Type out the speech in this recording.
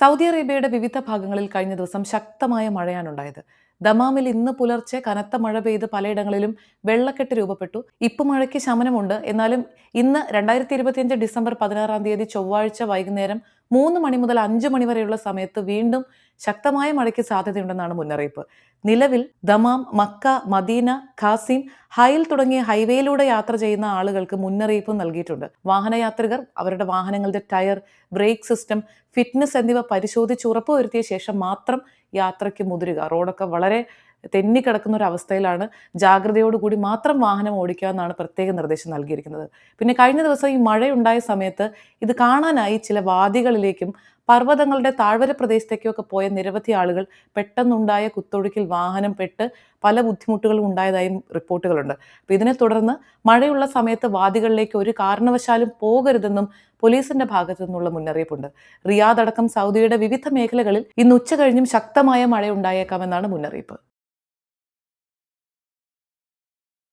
Saudi അറേബ്യയുടെ വിവിധ ഭാഗങ്ങളിൽ കഴിഞ്ഞ ദിവസം ശക്തമായ മഴയാണുണ്ടായത്. ദമാമിൽ ഇന്ന് പുലർച്ചെ കനത്ത മഴ പെയ്ത് പലയിടങ്ങളിലും വെള്ളക്കെട്ട് രൂപപ്പെട്ടു. ഇപ്പം മഴയ്ക്ക് ശമനമുണ്ട്. എന്നാലും ഇന്ന് 2025 ഡിസംബർ 16 തീയതി ചൊവ്വാഴ്ച വൈകുന്നേരം 3 മണി മുതൽ 5 മണി വരെയുള്ള സമയത്ത് വീണ്ടും ശക്തമായ മഴയ്ക്ക് സാധ്യതയുണ്ടെന്നാണ് മുന്നറിയിപ്പ്. നിലവിൽ ദമാം, മക്ക, മദീന, ഖാസിം, ഹൈൽ തുടങ്ങിയ ഹൈവേയിലൂടെ യാത്ര ചെയ്യുന്ന ആളുകൾക്ക് മുന്നറിയിപ്പും നൽകിയിട്ടുണ്ട്. വാഹനയാത്രികർ അവരുടെ വാഹനങ്ങളുടെ ടയർ, ബ്രേക്ക് സിസ്റ്റം, ഫിറ്റ്നസ് എന്നിവ പരിശോധിച്ച് ഉറപ്പുവരുത്തിയ ശേഷം മാത്രം യാത്രയ്ക്ക് മുതിരുക. റോഡൊക്കെ വളരെ തെന്നിക്കിടക്കുന്ന ഒരു അവസ്ഥയിലാണ്. ജാഗ്രതയോടുകൂടി മാത്രം വാഹനം ഓടിക്കുക എന്നാണ് പ്രത്യേക നിർദ്ദേശം നൽകിയിരിക്കുന്നത്. പിന്നെ കഴിഞ്ഞ ദിവസം ഈ മഴയുണ്ടായ സമയത്ത് ഇത് കാണാനായി ചില വാദികളിലേക്കും പർവ്വതങ്ങളുടെ താഴ്വര പ്രദേശത്തേക്കൊക്കെ പോയ നിരവധി ആളുകൾ പെട്ടെന്നുണ്ടായ കുത്തൊഴുക്കിൽ വാഹനം പെട്ട് പല ബുദ്ധിമുട്ടുകളും ഉണ്ടായതായും റിപ്പോർട്ടുകളുണ്ട്. അപ്പോൾ ഇതിനെ തുടർന്ന് മഴയുള്ള സമയത്ത് വാദികളിലേക്ക് ഒരു കാരണവശാലും പോകരുതെന്നും പോലീസിന്റെ ഭാഗത്തു നിന്നുള്ള മുന്നറിയിപ്പുണ്ട്. റിയാദ് അടക്കം സൗദിയുടെ വിവിധ മേഖലകളിൽ ഇന്ന് ഉച്ച കഴിഞ്ഞും ശക്തമായ മഴ ഉണ്ടായേക്കാമെന്നാണ് മുന്നറിയിപ്പ്.